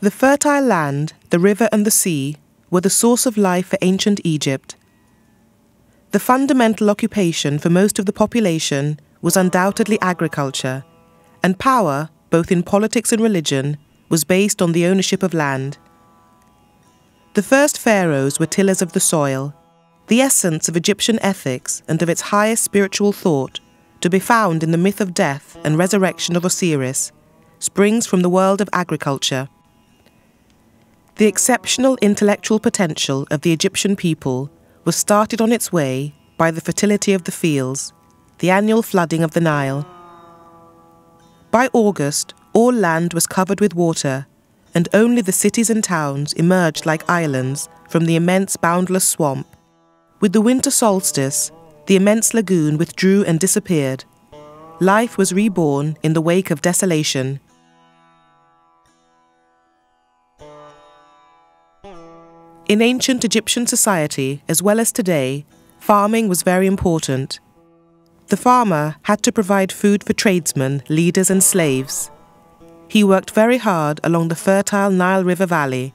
The fertile land, the river and the sea were the source of life for ancient Egypt. The fundamental occupation for most of the population was undoubtedly agriculture, and power, both in politics and religion, was based on the ownership of land. The first pharaohs were tillers of the soil, the essence of Egyptian ethics and of its highest spiritual thought, to be found in the myth of death and resurrection of Osiris, springs from the world of agriculture. The exceptional intellectual potential of the Egyptian people was started on its way by the fertility of the fields, the annual flooding of the Nile. By August, all land was covered with water, and only the cities and towns emerged like islands from the immense boundless swamp. With the winter solstice, the immense lagoon withdrew and disappeared. Life was reborn in the wake of desolation. In ancient Egyptian society, as well as today, farming was very important. The farmer had to provide food for tradesmen, leaders and slaves. He worked very hard along the fertile Nile River valley.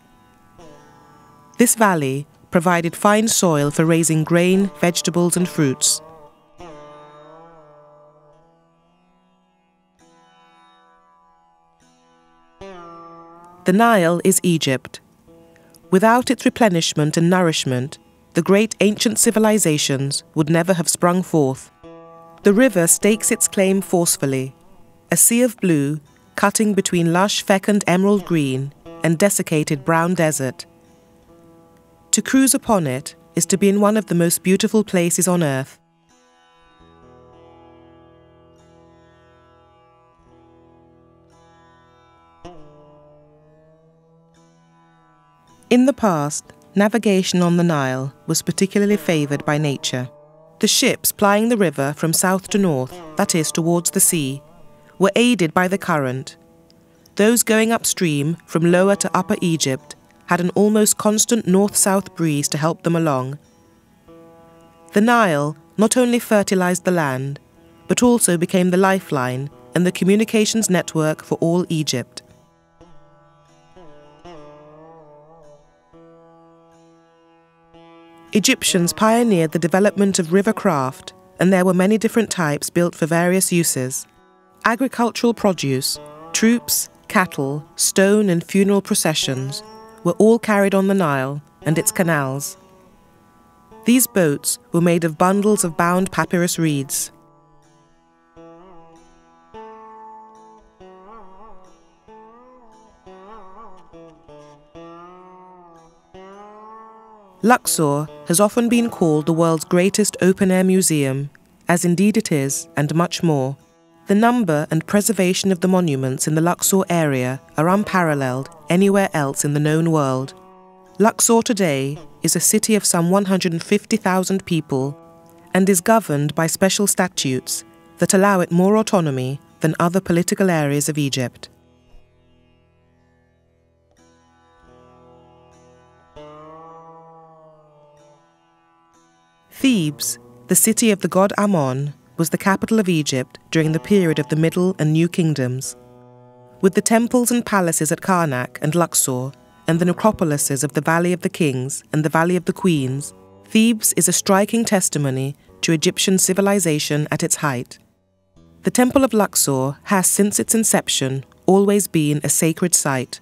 This valley provided fine soil for raising grain, vegetables and fruits. The Nile is Egypt. Without its replenishment and nourishment, the great ancient civilizations would never have sprung forth. The river stakes its claim forcefully, a sea of blue cutting between lush fecund emerald green and desiccated brown desert. To cruise upon it is to be in one of the most beautiful places on earth. In the past, navigation on the Nile was particularly favoured by nature. The ships plying the river from south to north, that is, towards the sea, were aided by the current. Those going upstream from Lower to Upper Egypt had an almost constant north-south breeze to help them along. The Nile not only fertilized the land, but also became the lifeline and the communications network for all Egypt. Egyptians pioneered the development of river craft, and there were many different types built for various uses. Agricultural produce, troops, cattle, stone and funeral processions were all carried on the Nile and its canals. These boats were made of bundles of bound papyrus reeds. Luxor has often been called the world's greatest open-air museum, as indeed it is, and much more. The number and preservation of the monuments in the Luxor area are unparalleled anywhere else in the known world. Luxor today is a city of some 150,000 people and is governed by special statutes that allow it more autonomy than other political areas of Egypt. Thebes, the city of the god Ammon, was the capital of Egypt during the period of the Middle and New Kingdoms. With the temples and palaces at Karnak and Luxor, and the necropolises of the Valley of the Kings and the Valley of the Queens, Thebes is a striking testimony to Egyptian civilization at its height. The Temple of Luxor has since its inception always been a sacred site.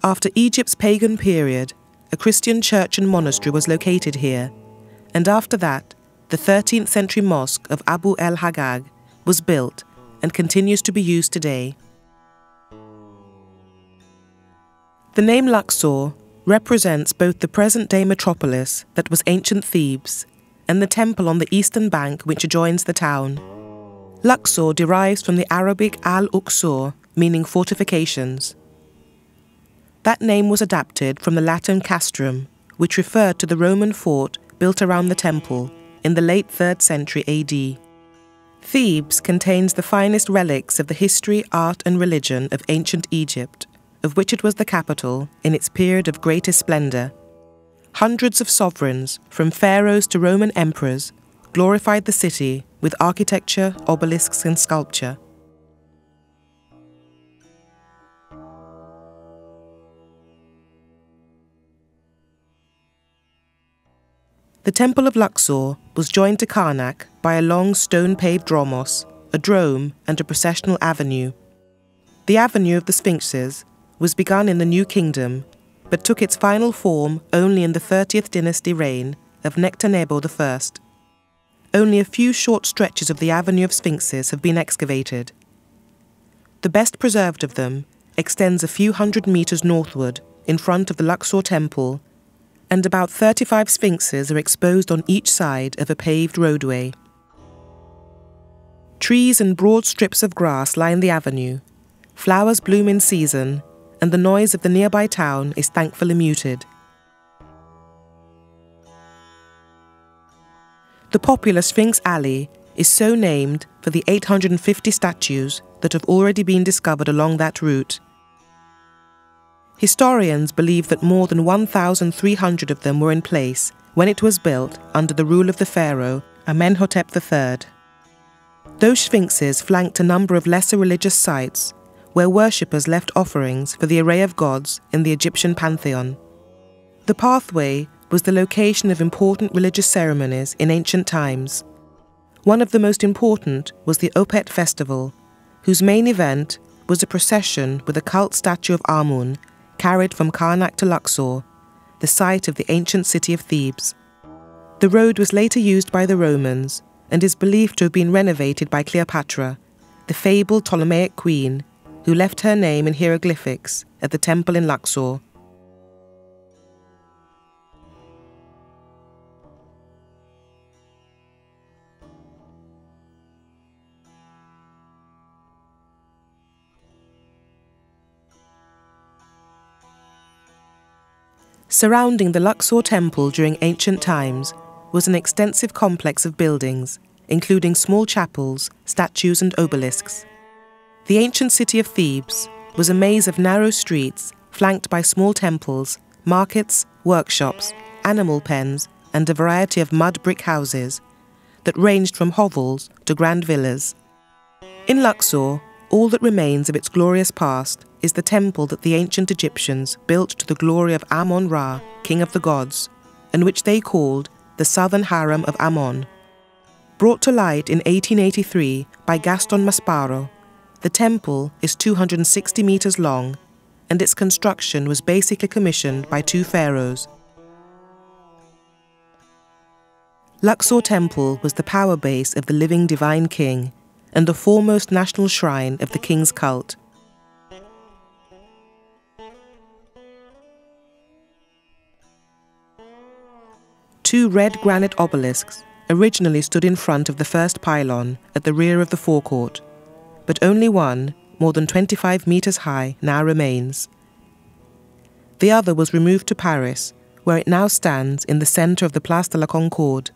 After Egypt's pagan period, a Christian church and monastery was located here, and after that, the 13th century mosque of Abu el-Haggag was built and continues to be used today. The name Luxor represents both the present-day metropolis that was ancient Thebes and the temple on the eastern bank which adjoins the town. Luxor derives from the Arabic al-Uqsor, meaning fortifications. That name was adapted from the Latin castrum, which referred to the Roman fort built around the temple in the late 3rd century AD. Thebes contains the finest relics of the history, art and religion of ancient Egypt, of which it was the capital in its period of greatest splendor. Hundreds of sovereigns, from pharaohs to Roman emperors, glorified the city with architecture, obelisks and sculpture. The Temple of Luxor was joined to Karnak by a long stone-paved dromos, a drome and a processional avenue. The Avenue of the Sphinxes was begun in the New Kingdom, but took its final form only in the 30th dynasty reign of Nectanebo I. Only a few short stretches of the Avenue of Sphinxes have been excavated. The best preserved of them extends a few hundred meters northward in front of the Luxor Temple, and about 35 sphinxes are exposed on each side of a paved roadway. Trees and broad strips of grass line the avenue, flowers bloom in season, and the noise of the nearby town is thankfully muted. The popular Sphinx Alley is so named for the 850 statues that have already been discovered along that route. Historians believe that more than 1,300 of them were in place when it was built under the rule of the pharaoh Amenhotep III. Those sphinxes flanked a number of lesser religious sites where worshippers left offerings for the array of gods in the Egyptian pantheon. The pathway was the location of important religious ceremonies in ancient times. One of the most important was the Opet festival, whose main event was a procession with a cult statue of Amun carried from Karnak to Luxor, the site of the ancient city of Thebes. The road was later used by the Romans and is believed to have been renovated by Cleopatra, the fabled Ptolemaic queen, who left her name in hieroglyphics at the temple in Luxor. Surrounding the Luxor temple during ancient times was an extensive complex of buildings, including small chapels, statues and obelisks. The ancient city of Thebes was a maze of narrow streets flanked by small temples, markets, workshops, animal pens and a variety of mud brick houses that ranged from hovels to grand villas. In Luxor, all that remains of its glorious past is the temple that the ancient Egyptians built to the glory of Amun-Ra, king of the gods, and which they called the Southern Harem of Amun. Brought to light in 1883 by Gaston Maspero, the temple is 260 meters long, and its construction was basically commissioned by two pharaohs. Luxor Temple was the power base of the living divine king, and the foremost national shrine of the king's cult. Two red granite obelisks originally stood in front of the first pylon at the rear of the forecourt, but only one, more than 25 meters high, now remains. The other was removed to Paris, where it now stands in the center of the Place de la Concorde.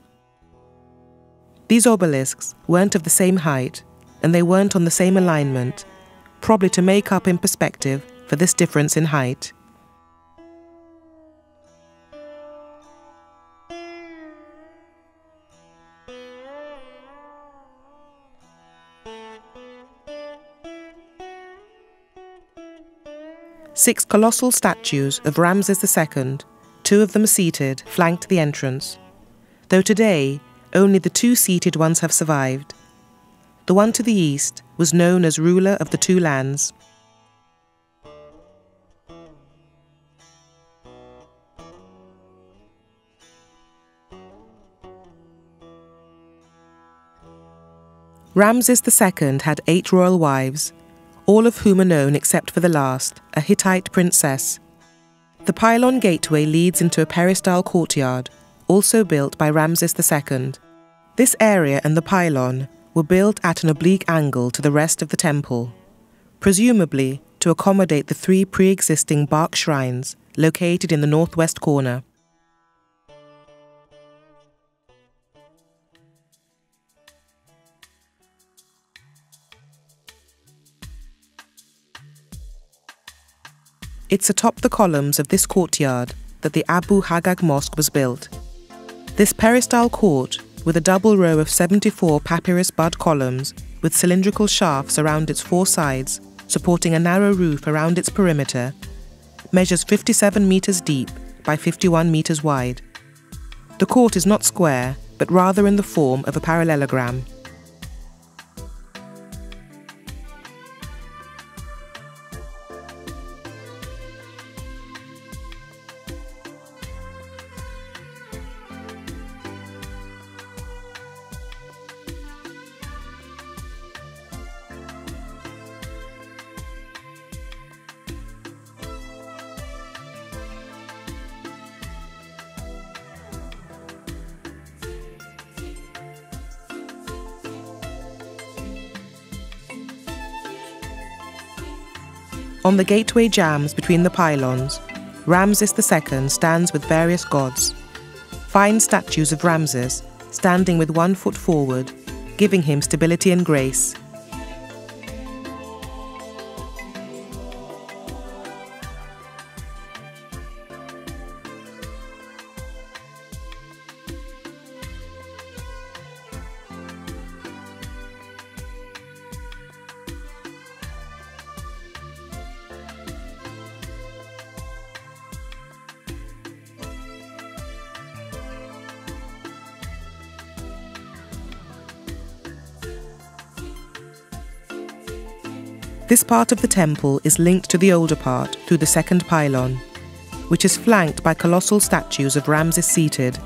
These obelisks weren't of the same height, and they weren't on the same alignment, probably to make up in perspective for this difference in height. Six colossal statues of Ramses II, two of them seated, flanked the entrance, though today only the two seated ones have survived. The one to the east was known as ruler of the two lands. Ramses II had 8 royal wives, all of whom are known except for the last, a Hittite princess. The pylon gateway leads into a peristyle courtyard, also built by Ramses II. This area and the pylon were built at an oblique angle to the rest of the temple, presumably to accommodate the 3 pre-existing bark shrines located in the northwest corner. It's atop the columns of this courtyard that the Abu Haggag Mosque was built. This peristyle court, with a double row of 74 papyrus bud columns with cylindrical shafts around its 4 sides, supporting a narrow roof around its perimeter, measures 57 meters deep by 51 meters wide. The court is not square, but rather in the form of a parallelogram. On the gateway jambs between the pylons, Ramses II stands with various gods. Fine statues of Ramses standing with 1 foot forward, giving him stability and grace. This part of the temple is linked to the older part through the second pylon, which is flanked by colossal statues of Ramses seated.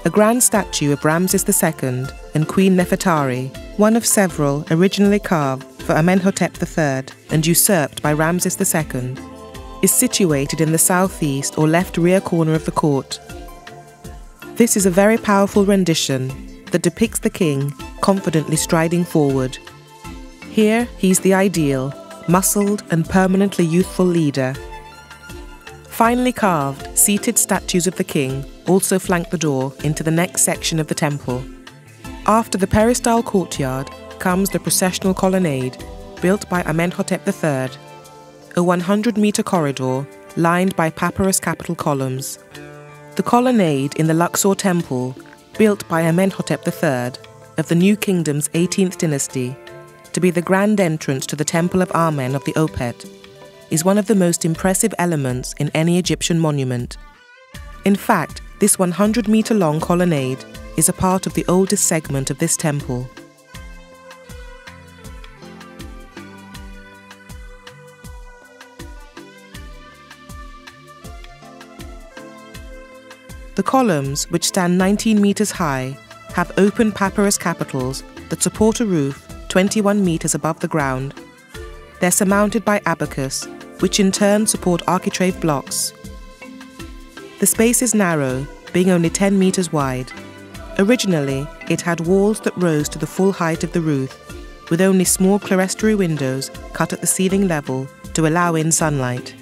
A grand statue of Ramses II and Queen Nefertari, one of several originally carved for Amenhotep III and usurped by Ramses II, is situated in the southeast or left rear corner of the court. This is a very powerful rendition that depicts the king confidently striding forward. Here, he's the ideal, muscled and permanently youthful leader. Finely carved, seated statues of the king also flank the door into the next section of the temple. After the peristyle courtyard comes the processional colonnade, built by Amenhotep III, a 100-meter corridor lined by papyrus capital columns. The colonnade in the Luxor temple, built by Amenhotep III of the New Kingdom's 18th dynasty, to be the grand entrance to the Temple of Amen of the Opet, is one of the most impressive elements in any Egyptian monument. In fact, this 100-meter-long colonnade is a part of the oldest segment of this temple. The columns, which stand 19 meters high, have open papyrus capitals that support a roof 21 meters above the ground. They're surmounted by abacus, which in turn support architrave blocks. The space is narrow, being only 10 meters wide. Originally, it had walls that rose to the full height of the roof, with only small clerestory windows cut at the ceiling level to allow in sunlight.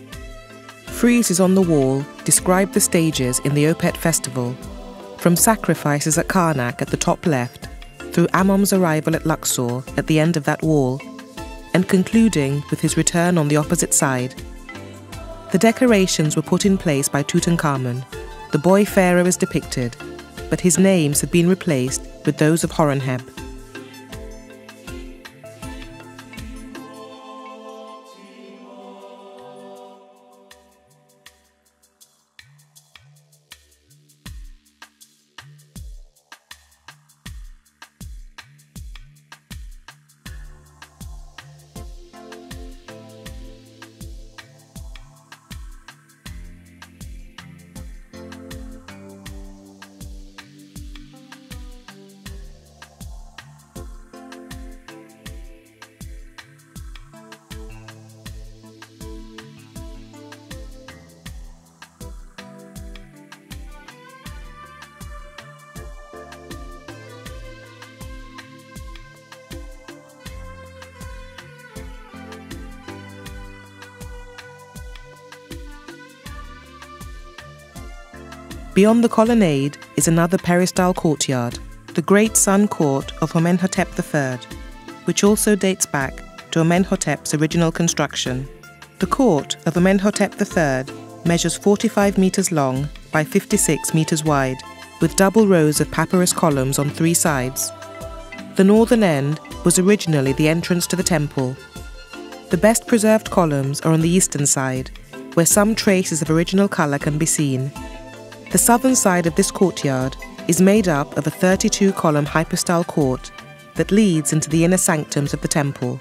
Friezes on the wall describe the stages in the Opet festival, from sacrifices at Karnak at the top left, through Amon's arrival at Luxor at the end of that wall, and concluding with his return on the opposite side. The decorations were put in place by Tutankhamun. The boy pharaoh is depicted, but his names have been replaced with those of Horemheb. Beyond the colonnade is another peristyle courtyard, the Great Sun Court of Amenhotep III, which also dates back to Amenhotep's original construction. The court of Amenhotep III measures 45 meters long by 56 meters wide, with double rows of papyrus columns on 3 sides. The northern end was originally the entrance to the temple. The best preserved columns are on the eastern side, where some traces of original colour can be seen. The southern side of this courtyard is made up of a 32-column hypostyle court that leads into the inner sanctums of the temple.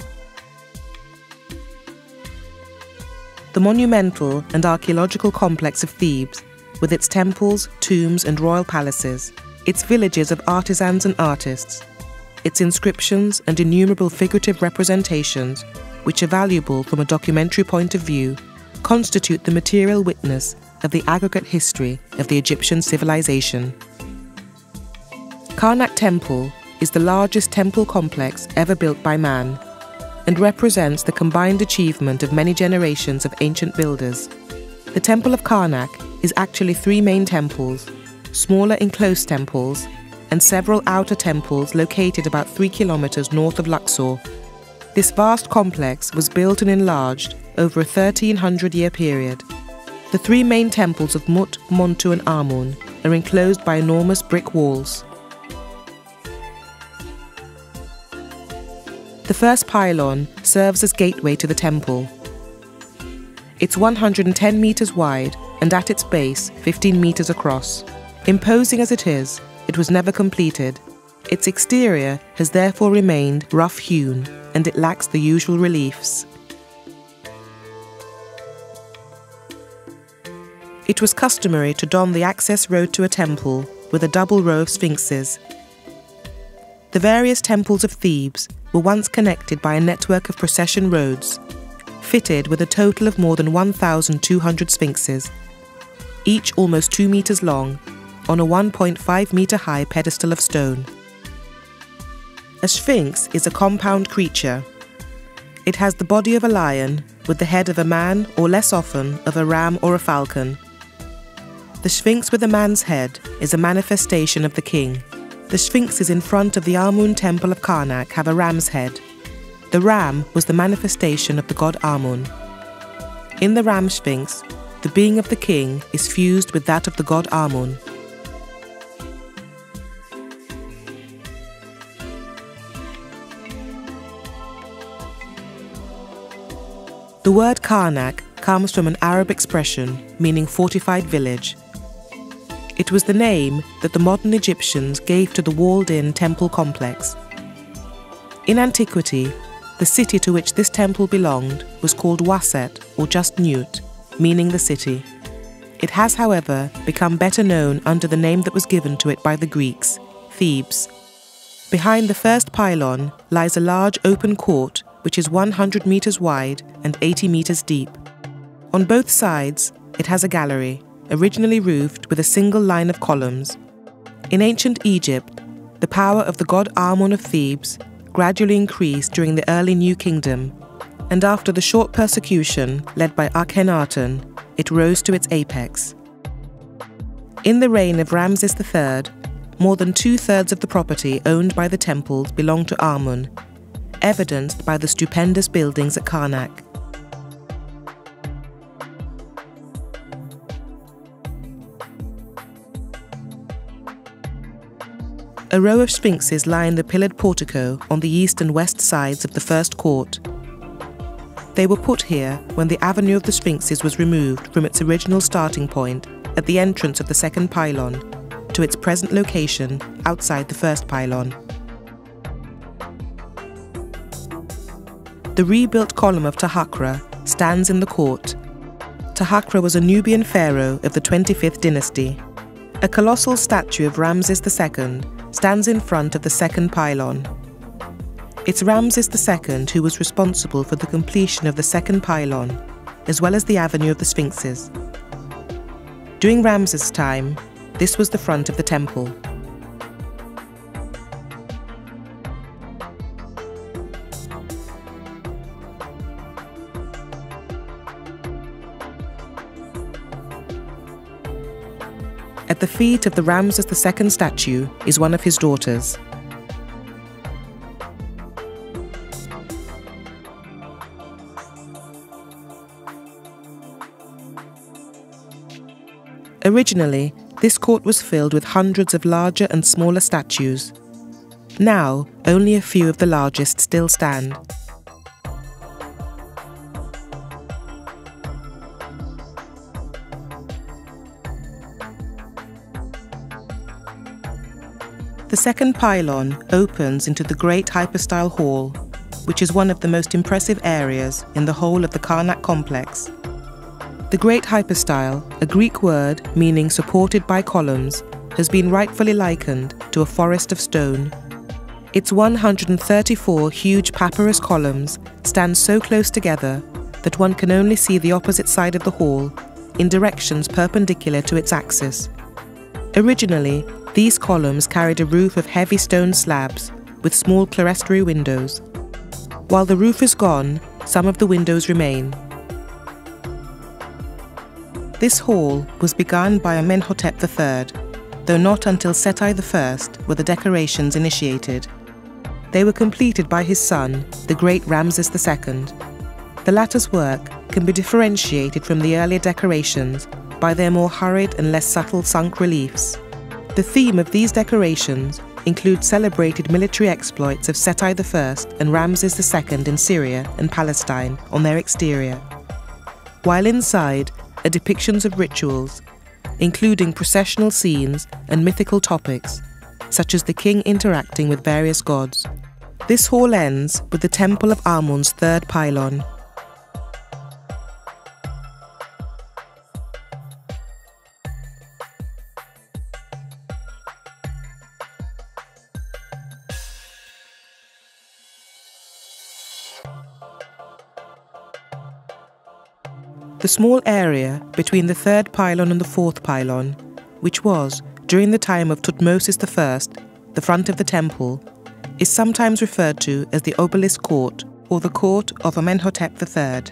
The monumental and archaeological complex of Thebes, with its temples, tombs and royal palaces, its villages of artisans and artists, its inscriptions and innumerable figurative representations, which are valuable from a documentary point of view, constitute the material witness of the aggregate history of the Egyptian civilization. Karnak Temple is the largest temple complex ever built by man, and represents the combined achievement of many generations of ancient builders. The Temple of Karnak is actually 3 main temples, smaller enclosed temples, and several outer temples located about 3 kilometers north of Luxor. This vast complex was built and enlarged over a 1300-year period. The 3 main temples of Mut, Montu and Amun are enclosed by enormous brick walls. The first pylon serves as gateway to the temple. It's 110 meters wide and at its base 15 meters across. Imposing as it is, it was never completed. Its exterior has therefore remained rough-hewn and it lacks the usual reliefs. It was customary to don the access road to a temple with a double row of sphinxes. The various temples of Thebes were once connected by a network of procession roads, fitted with a total of more than 1,200 sphinxes, each almost 2 meters long, on a 1.5 meter high pedestal of stone. A sphinx is a compound creature. It has the body of a lion, with the head of a man, or less often, of a ram or a falcon. The sphinx with a man's head is a manifestation of the king. The sphinxes in front of the Amun temple of Karnak have a ram's head. The ram was the manifestation of the god Amun. In the ram sphinx, the being of the king is fused with that of the god Amun. The word Karnak comes from an Arab expression meaning fortified village. It was the name that the modern Egyptians gave to the walled-in temple complex. In antiquity, the city to which this temple belonged was called Waset, or just Newt, meaning the city. It has, however, become better known under the name that was given to it by the Greeks, Thebes. Behind the first pylon lies a large open court which is 100 meters wide and 80 meters deep. On both sides, it has a gallery, originally roofed with a single line of columns. In ancient Egypt, the power of the god Amun of Thebes gradually increased during the early New Kingdom, and after the short persecution led by Akhenaten, it rose to its apex. In the reign of Ramses III, more than 2/3 of the property owned by the temples belonged to Amun, evidenced by the stupendous buildings at Karnak. A row of sphinxes line the pillared portico on the east and west sides of the first court. They were put here when the avenue of the sphinxes was removed from its original starting point at the entrance of the second pylon to its present location outside the first pylon. The rebuilt column of Tahakra stands in the court. Tahakra was a Nubian pharaoh of the 25th dynasty. A colossal statue of Ramses II stands in front of the second pylon. It's Ramses II who was responsible for the completion of the second pylon, as well as the avenue of the sphinxes. During Ramses' time, this was the front of the temple. At the feet of the Ramses II statue is one of his daughters. Originally, this court was filled with hundreds of larger and smaller statues. Now, only a few of the largest still stand. The second pylon opens into the Great Hypostyle Hall, which is one of the most impressive areas in the whole of the Karnak complex. The Great Hypostyle, a Greek word meaning supported by columns, has been rightfully likened to a forest of stone. Its 134 huge papyrus columns stand so close together that one can only see the opposite side of the hall in directions perpendicular to its axis. Originally, these columns carried a roof of heavy stone slabs with small clerestory windows. While the roof is gone, some of the windows remain. This hall was begun by Amenhotep III, though not until Seti I were the decorations initiated. They were completed by his son, the great Ramses II. The latter's work can be differentiated from the earlier decorations by their more hurried and less subtle sunk reliefs. The theme of these decorations includes celebrated military exploits of Seti I and Ramses II in Syria and Palestine on their exterior, while inside are depictions of rituals, including processional scenes and mythical topics, such as the king interacting with various gods. This hall ends with the Temple of Amun's third pylon. The small area between the third pylon and the fourth pylon, which was, during the time of Thutmosis I, the front of the temple, is sometimes referred to as the obelisk court or the court of Amenhotep III.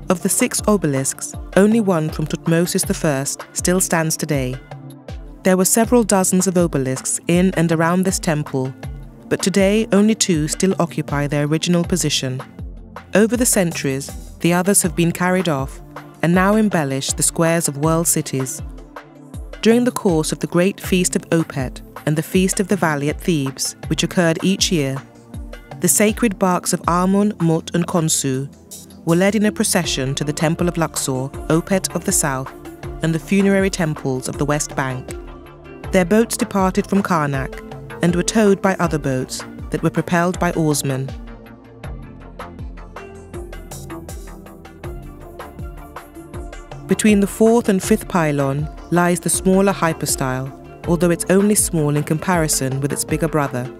Of the 6 obelisks, only one from Thutmosis I still stands today. There were several dozens of obelisks in and around this temple, but today only 2 still occupy their original position. Over the centuries, the others have been carried off and now embellish the squares of world cities. During the course of the Great Feast of Opet and the Feast of the Valley at Thebes, which occurred each year, the sacred barks of Amun, Mut and Khonsu were led in a procession to the Temple of Luxor, Opet of the south, and the funerary temples of the West Bank. Their boats departed from Karnak and were towed by other boats that were propelled by oarsmen. Between the 4th and 5th pylon lies the smaller hypostyle, although it's only small in comparison with its bigger brother.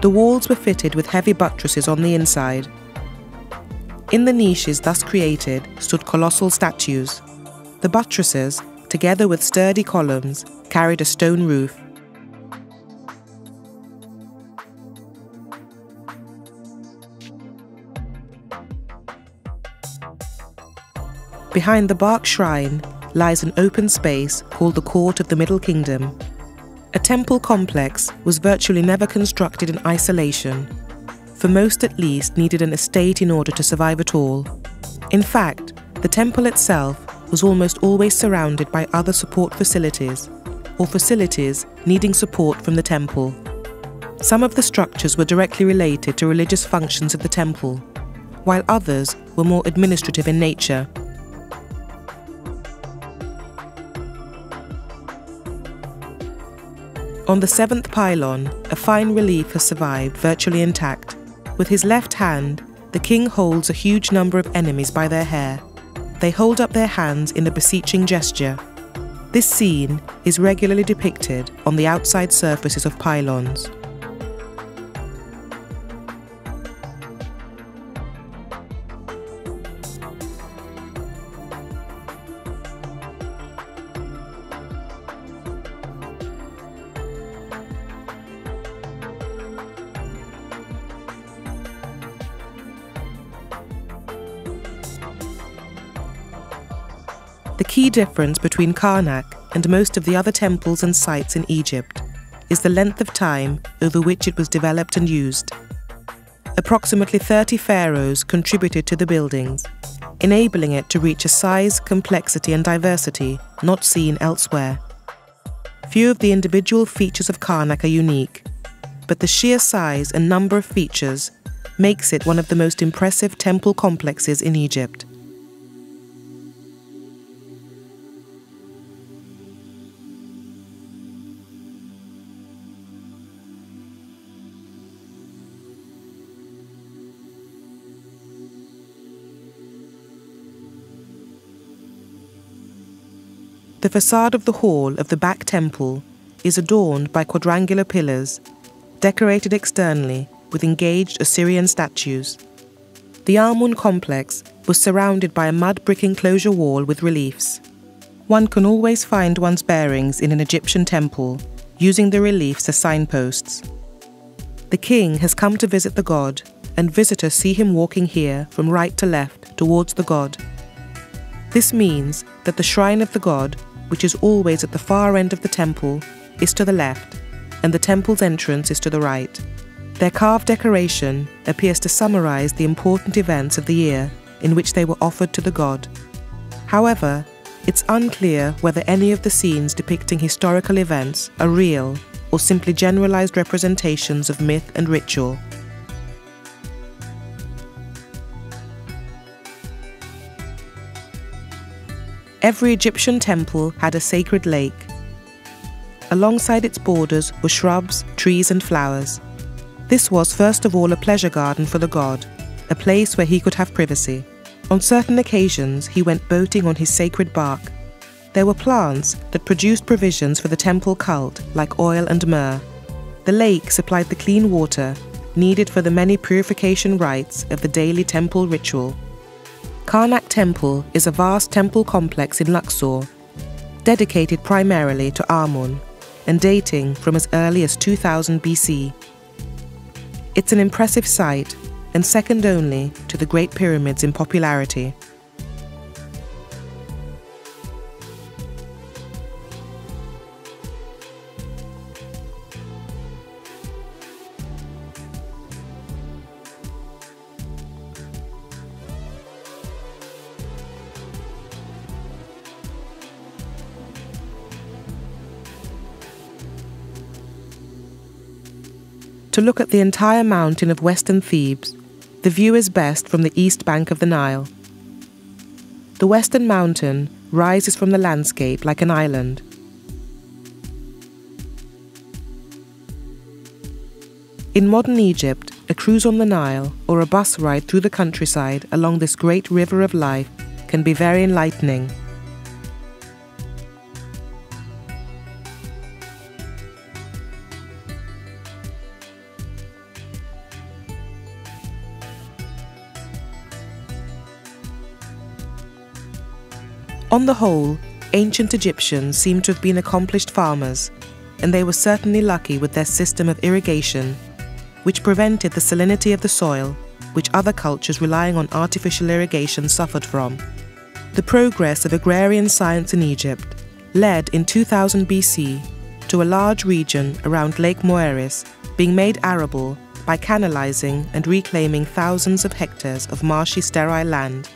The walls were fitted with heavy buttresses on the inside. In the niches thus created stood colossal statues. The buttresses, together with sturdy columns, carried a stone roof. Behind the bark shrine lies an open space called the Court of the Middle Kingdom. A temple complex was virtually never constructed in isolation, for most at least needed an estate in order to survive at all. In fact, the temple itself was almost always surrounded by other support facilities, or facilities needing support from the temple. Some of the structures were directly related to religious functions of the temple, while others were more administrative in nature. On the 7th pylon, a fine relief has survived virtually intact. With his left hand, the king holds a huge number of enemies by their hair. They hold up their hands in a beseeching gesture. This scene is regularly depicted on the outside surfaces of pylons. The key difference between Karnak and most of the other temples and sites in Egypt is the length of time over which it was developed and used. Approximately 30 pharaohs contributed to the buildings, enabling it to reach a size, complexity and diversity not seen elsewhere. Few of the individual features of Karnak are unique, but the sheer size and number of features makes it one of the most impressive temple complexes in Egypt. The facade of the hall of the back temple is adorned by quadrangular pillars, decorated externally with engaged Assyrian statues. The Amun complex was surrounded by a mud brick enclosure wall with reliefs. One can always find one's bearings in an Egyptian temple, using the reliefs as signposts. The king has come to visit the god, and visitors see him walking here from right to left towards the god. This means that the shrine of the god, which is always at the far end of the temple, is to the left, and the temple's entrance is to the right. Their carved decoration appears to summarize the important events of the year in which they were offered to the god. However, it's unclear whether any of the scenes depicting historical events are real or simply generalized representations of myth and ritual. Every Egyptian temple had a sacred lake. Alongside its borders were shrubs, trees and flowers. This was first of all a pleasure garden for the god, a place where he could have privacy. On certain occasions he went boating on his sacred bark. There were plants that produced provisions for the temple cult, like oil and myrrh. The lake supplied the clean water needed for the many purification rites of the daily temple ritual. Karnak Temple is a vast temple complex in Luxor, dedicated primarily to Amun and dating from as early as 2000 BC. It's an impressive sight and second only to the Great Pyramids in popularity. To look at the entire mountain of western Thebes, the view is best from the east bank of the Nile. The western mountain rises from the landscape like an island. In modern Egypt, a cruise on the Nile or a bus ride through the countryside along this great river of life can be very enlightening. On the whole, ancient Egyptians seem to have been accomplished farmers, and they were certainly lucky with their system of irrigation, which prevented the salinity of the soil, which other cultures relying on artificial irrigation suffered from. The progress of agrarian science in Egypt led in 2000 BC to a large region around Lake Moeris being made arable by canalizing and reclaiming thousands of hectares of marshy sterile land.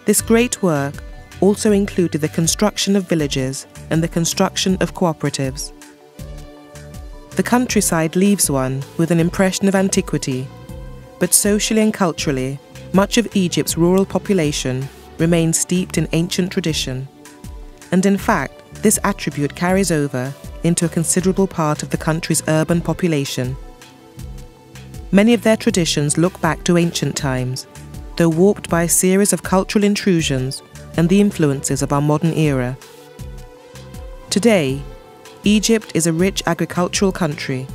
This great work also included the construction of villages and the construction of cooperatives. The countryside leaves one with an impression of antiquity, but socially and culturally, much of Egypt's rural population remains steeped in ancient tradition. And in fact, this attribute carries over into a considerable part of the country's urban population. Many of their traditions look back to ancient times, though warped by a series of cultural intrusions and the influences of our modern era. Today, Egypt is a rich agricultural country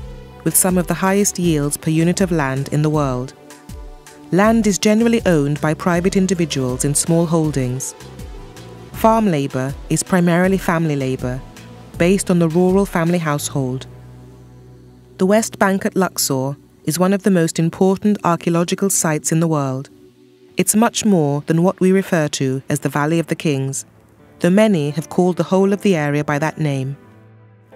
with some of the highest yields per unit of land in the world. Land is generally owned by private individuals in small holdings. Farm labour is primarily family labour, based on the rural family household. The West Bank at Luxor is one of the most important archaeological sites in the world. It's much more than what we refer to as the Valley of the Kings, though many have called the whole of the area by that name.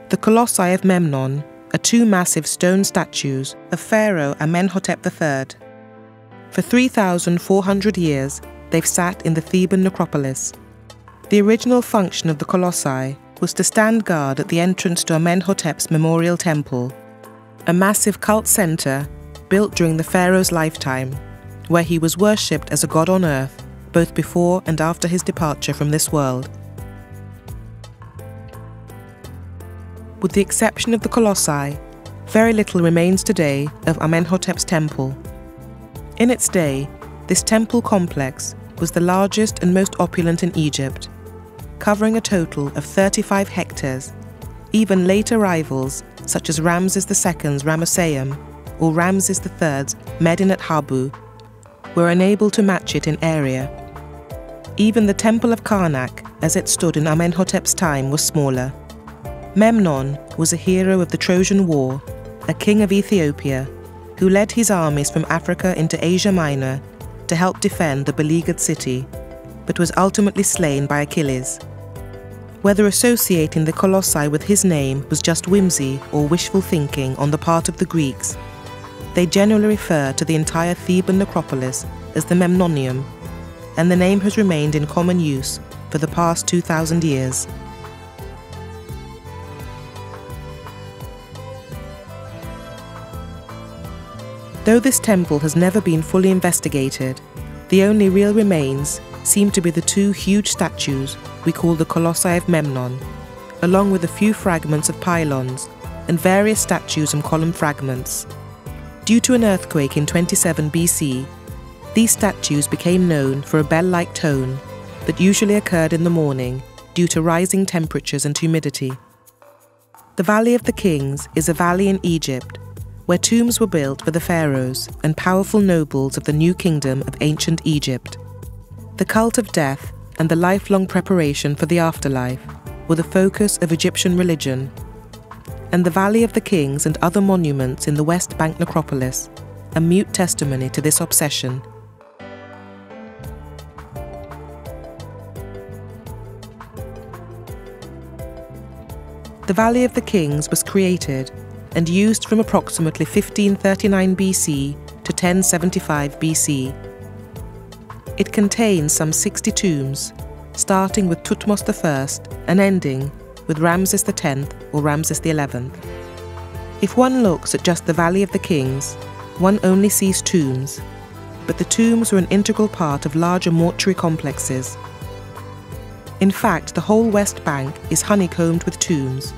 The Colossi of Memnon are two massive stone statues of Pharaoh Amenhotep III. For 3,400 years, they've sat in the Theban necropolis. The original function of the colossi was to stand guard at the entrance to Amenhotep's memorial temple, a massive cult center built during the pharaoh's lifetime, where he was worshipped as a god on earth, both before and after his departure from this world. With the exception of the colossi, very little remains today of Amenhotep's temple. In its day, this temple complex was the largest and most opulent in Egypt, covering a total of 35 hectares. Even later rivals, such as Ramses II's Ramesseum or Ramses III's Medinet Habu, were unable to match it in area. Even the temple of Karnak, as it stood in Amenhotep's time, was smaller. Memnon was a hero of the Trojan War, a king of Ethiopia, who led his armies from Africa into Asia Minor to help defend the beleaguered city, but was ultimately slain by Achilles. Whether associating the colossi with his name was just whimsy or wishful thinking on the part of the Greeks, they generally refer to the entire Theban necropolis as the Memnonium, and the name has remained in common use for the past 2,000 years. Though this temple has never been fully investigated, the only real remains seem to be the two huge statues we call the Colossi of Memnon, along with a few fragments of pylons and various statues and column fragments. Due to an earthquake in 27 BC, these statues became known for a bell-like tone that usually occurred in the morning due to rising temperatures and humidity. The Valley of the Kings is a valley in Egypt where tombs were built for the pharaohs and powerful nobles of the new kingdom of ancient Egypt. The cult of death and the lifelong preparation for the afterlife were the focus of Egyptian religion, and the Valley of the Kings and other monuments in the West Bank necropolis are mute testimony to this obsession. The Valley of the Kings was created and used from approximately 1539 BC to 1075 BC. It contains some 60 tombs, starting with Thutmose I and ending with Ramses X or Ramses XI. If one looks at just the Valley of the Kings, one only sees tombs, but the tombs were an integral part of larger mortuary complexes. In fact, the whole West Bank is honeycombed with tombs,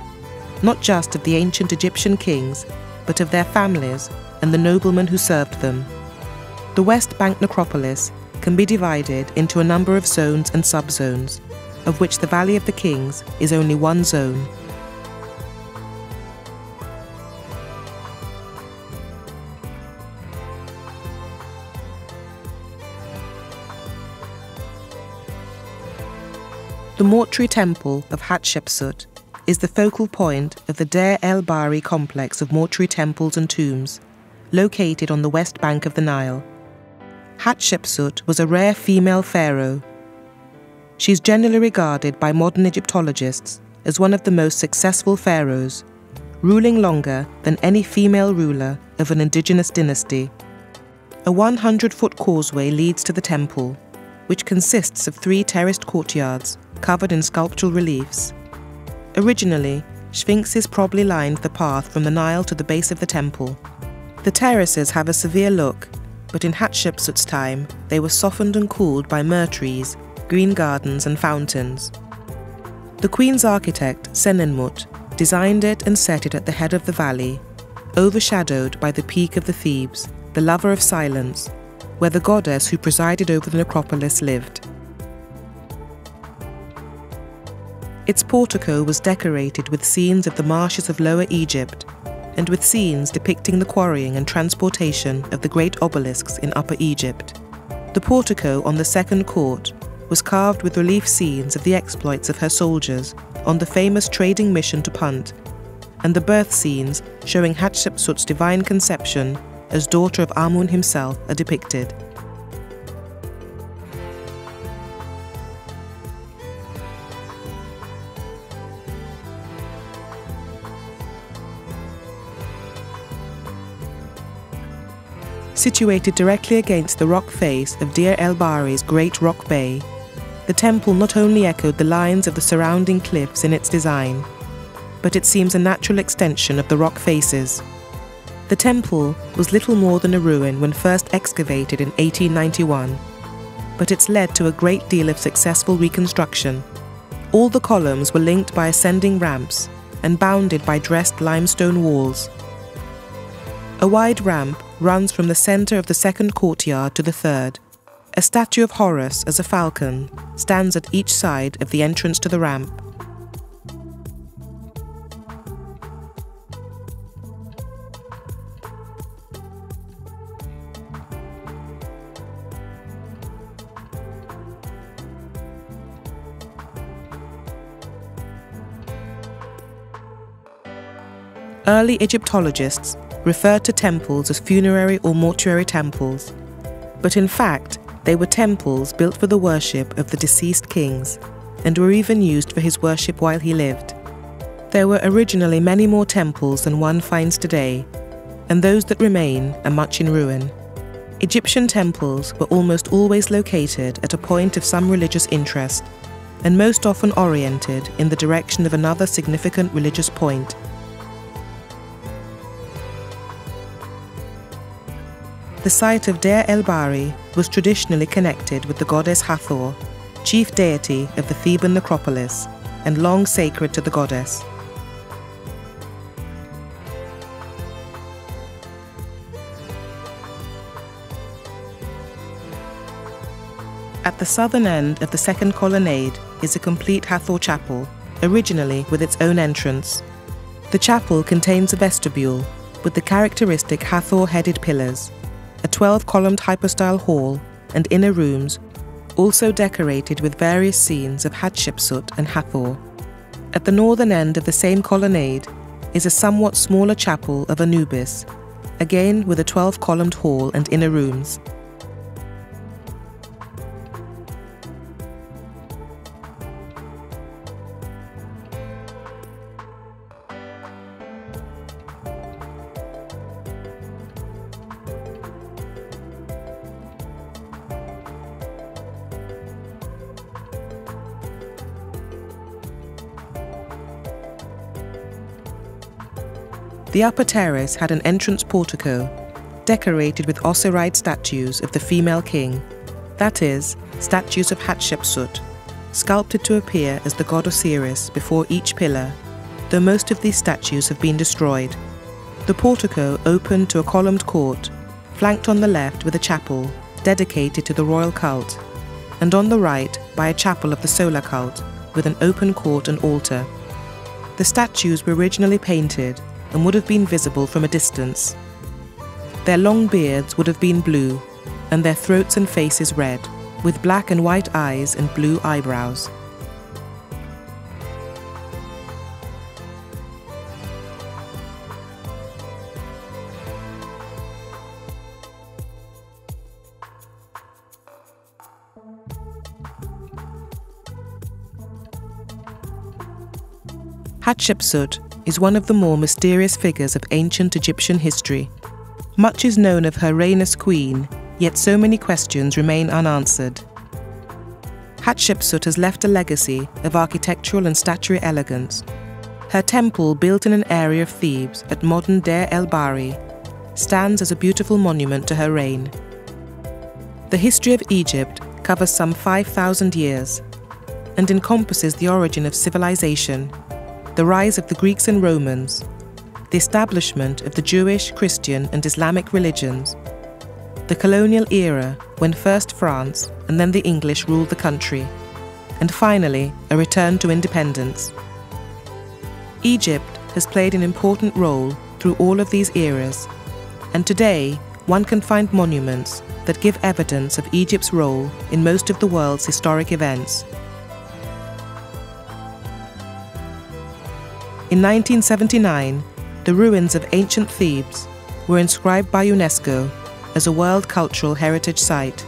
not just of the ancient Egyptian kings, but of their families and the noblemen who served them. The West Bank necropolis can be divided into a number of zones and subzones, of which the Valley of the Kings is only one zone. The mortuary temple of Hatshepsut is the focal point of the Deir el-Bahari complex of mortuary temples and tombs, located on the west bank of the Nile. Hatshepsut was a rare female pharaoh. She is generally regarded by modern Egyptologists as one of the most successful pharaohs, ruling longer than any female ruler of an indigenous dynasty. A 100-foot causeway leads to the temple, which consists of 3 terraced courtyards covered in sculptural reliefs. Originally, sphinxes probably lined the path from the Nile to the base of the temple. The terraces have a severe look, but in Hatshepsut's time, they were softened and cooled by myrrh trees, green gardens and fountains. The queen's architect, Senenmut, designed it and set it at the head of the valley, overshadowed by the peak of the Thebes, the lover of silence, where the goddess who presided over the necropolis lived. Its portico was decorated with scenes of the marshes of Lower Egypt, and with scenes depicting the quarrying and transportation of the great obelisks in Upper Egypt. The portico on the second court was carved with relief scenes of the exploits of her soldiers on the famous trading mission to Punt, and the birth scenes showing Hatshepsut's divine conception as daughter of Amun himself are depicted. Situated directly against the rock face of Deir el-Bahari's Great Rock Bay, the temple not only echoed the lines of the surrounding cliffs in its design, but it seems a natural extension of the rock faces. The temple was little more than a ruin when first excavated in 1891, but it's led to a great deal of successful reconstruction. All the columns were linked by ascending ramps and bounded by dressed limestone walls. A wide ramp runs from the centre of the second courtyard to the third. A statue of Horus as a falcon stands at each side of the entrance to the ramp. Early Egyptologists referred to temples as funerary or mortuary temples, but in fact they were temples built for the worship of the deceased kings and were even used for his worship while he lived. There were originally many more temples than one finds today, and those that remain are much in ruin. Egyptian temples were almost always located at a point of some religious interest, and most often oriented in the direction of another significant religious point. The site of Deir el-Bahari was traditionally connected with the goddess Hathor, chief deity of the Theban necropolis, and long sacred to the goddess. At the southern end of the second colonnade is a complete Hathor chapel, originally with its own entrance. The chapel contains a vestibule with the characteristic Hathor-headed pillars, a 12-columned hypostyle hall, and inner rooms, also decorated with various scenes of Hatshepsut and Hathor. At the northern end of the same colonnade is a somewhat smaller chapel of Anubis, again with a 12-columned hall and inner rooms. The upper terrace had an entrance portico, decorated with osiride statues of the female king, that is, statues of Hatshepsut, sculpted to appear as the god Osiris before each pillar, though most of these statues have been destroyed. The portico opened to a columned court, flanked on the left with a chapel dedicated to the royal cult, and on the right by a chapel of the solar cult, with an open court and altar. The statues were originally painted and would have been visible from a distance. Their long beards would have been blue, and their throats and faces red, with black and white eyes and blue eyebrows. Hatshepsut is one of the more mysterious figures of ancient Egyptian history. Much is known of her reign as queen, yet so many questions remain unanswered. Hatshepsut has left a legacy of architectural and statuary elegance. Her temple, built in an area of Thebes at modern Deir el-Bahari, stands as a beautiful monument to her reign. The history of Egypt covers some 5,000 years and encompasses the origin of civilization, the rise of the Greeks and Romans, the establishment of the Jewish, Christian, and Islamic religions, the colonial era when first France and then the English ruled the country, and finally a return to independence. Egypt has played an important role through all of these eras, and today one can find monuments that give evidence of Egypt's role in most of the world's historic events. In 1979, the ruins of ancient Thebes were inscribed by UNESCO as a World Cultural Heritage Site.